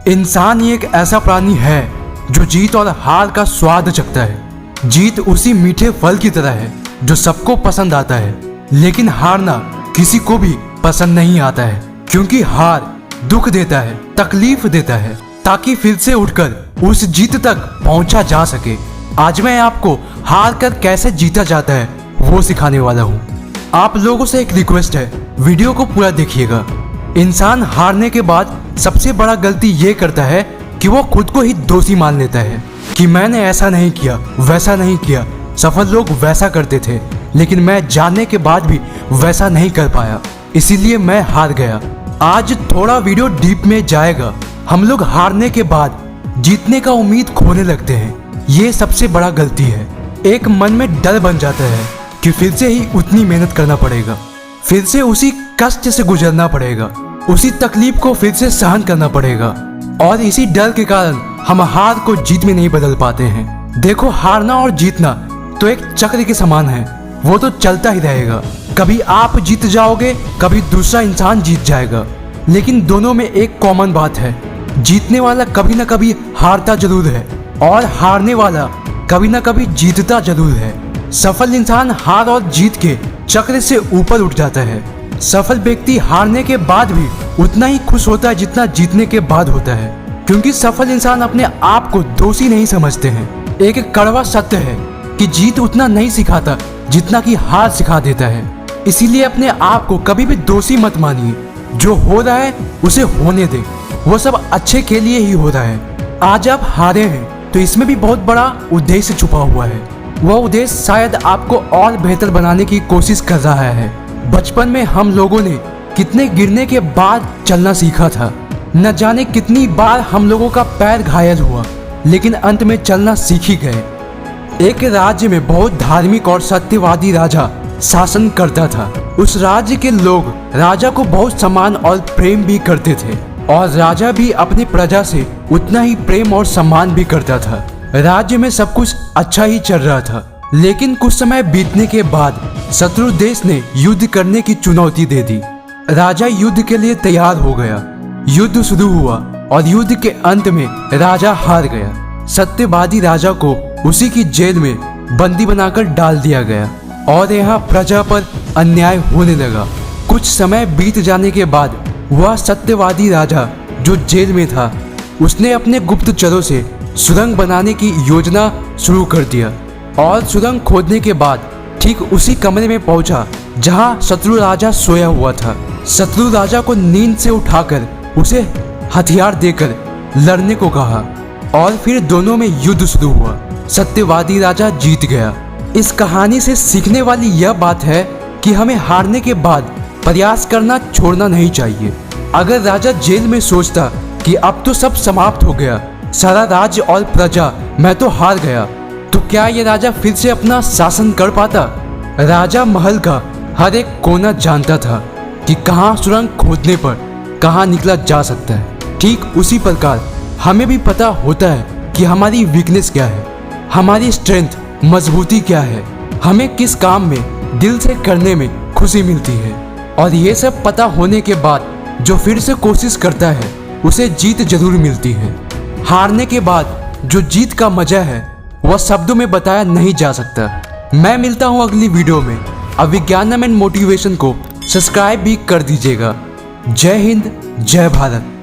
इंसान ही एक ऐसा प्राणी है जो जीत और हार का स्वाद चखता है। जीत उसी मीठे फल की तरह है जो सबको पसंद आता है, लेकिन हारना किसी को भी पसंद नहीं आता है, क्योंकि हार दुख देता है, तकलीफ देता है, ताकि फिर से उठकर उस जीत तक पहुंचा जा सके। आज मैं आपको हार कर कैसे जीता जाता है वो सिखाने वाला हूँ। आप लोगों से एक रिक्वेस्ट है, वीडियो को पूरा देखिएगा। इंसान हारने के बाद सबसे बड़ा गलती ये करता है कि वो खुद को ही दोषी मान लेता है कि मैंने ऐसा नहीं किया, वैसा नहीं किया, सफल लोग वैसा करते थे, लेकिन मैं जानने के बाद भी वैसा नहीं कर पाया, इसीलिए मैं हार गया। आज थोड़ा वीडियो डीप में जाएगा। हम लोग हारने के बाद जीतने का उम्मीद खोने लगते हैं, ये सबसे बड़ा गलती है। एक मन में डर बन जाता है कि फिर से ही उतनी मेहनत करना पड़ेगा, फिर से उसी कष्ट से गुजरना पड़ेगा, उसी तकलीफ को फिर से सहन करना पड़ेगा, और इसी डर के कारण हम हार को जीत में नहीं बदल पाते हैं। देखो, हारना और जीतना तो एक चक्र के समान है, वो तो चलता ही रहेगा। कभी आप जीत जाओगे, कभी दूसरा इंसान जीत जाएगा, लेकिन दोनों में एक कॉमन बात है, जीतने वाला कभी ना कभी हारता जरूर है और हारने वाला कभी ना कभी जीतता जरूर है। सफल इंसान हार और जीत के चक्र से ऊपर उठ जाता है। सफल व्यक्ति हारने के बाद भी उतना ही खुश होता है जितना जीतने के बाद होता है, क्योंकि सफल इंसान अपने आप को दोषी नहीं समझते हैं। एक कड़वा सत्य है कि जीत उतना नहीं सिखाता जितना कि हार सिखा देता है। इसीलिए अपने आप को कभी भी दोषी मत मानिए। जो हो रहा है उसे होने दे, वो सब अच्छे के लिए ही हो रहा है। आज आप हारे हैं तो इसमें भी बहुत बड़ा उद्देश्य छुपा हुआ है। वह उद्देश्य शायद आपको और बेहतर बनाने की कोशिश कर रहा है। बचपन में हम लोगों ने कितने गिरने के बाद चलना सीखा था, न जाने कितनी बार हम लोगों का पैर घायल हुआ, लेकिन अंत में चलना सीख ही गए। एक राज्य में बहुत धार्मिक और सत्यवादी राजा शासन करता था। उस राज्य के लोग राजा को बहुत सम्मान और प्रेम भी करते थे, और राजा भी अपनी प्रजा से उतना ही प्रेम और सम्मान भी करता था। राज्य में सब कुछ अच्छा ही चल रहा था, लेकिन कुछ समय बीतने के बाद शत्रु देश ने युद्ध करने की चुनौती दे दी। राजा युद्ध के लिए तैयार हो गया। युद्ध शुरू हुआ और युद्ध के अंत में राजा हार गया। सत्यवादी राजा को उसी की जेल में बंदी बनाकर डाल दिया गया, और यहाँ प्रजा पर अन्याय होने लगा। कुछ समय बीत जाने के बाद वह सत्यवादी राजा जो जेल में था, उसने अपने गुप्तचरों से सुरंग बनाने की योजना शुरू कर दिया, और सुरंग खोदने के बाद ठीक उसी कमरे में पहुंचा जहां शत्रु राजा सोया हुआ था। शत्रु राजा को नींद से उठाकर उसे हथियार देकर लड़ने को कहा, और फिर दोनों में युद्ध शुरू हुआ। सत्यवादी राजा जीत गया। इस कहानी से सीखने वाली यह बात है कि हमें हारने के बाद प्रयास करना छोड़ना नहीं चाहिए। अगर राजा जेल में सोचता कि अब तो सब समाप्त हो गया, सारा राज्य और प्रजा, मैं तो हार गया, तो क्या ये राजा फिर से अपना शासन कर पाता? राजा महल का हर एक कोना जानता था कि कहाँ सुरंग खोदने पर कहाँ निकला जा सकता है। ठीक उसी प्रकार हमें भी पता होता है कि हमारी वीकनेस क्या है, हमारी स्ट्रेंथ, मजबूती क्या है, हमें किस काम में दिल से करने में खुशी मिलती है। और ये सब पता होने के बाद जो फिर से कोशिश करता है उसे जीत जरूर मिलती है। हारने के बाद जो जीत का मजा है वह शब्दों में बताया नहीं जा सकता। मैं मिलता हूँ अगली वीडियो में। अभिज्ञानम एंड मोटिवेशन को सब्सक्राइब भी कर दीजिएगा। जय हिंद, जय भारत।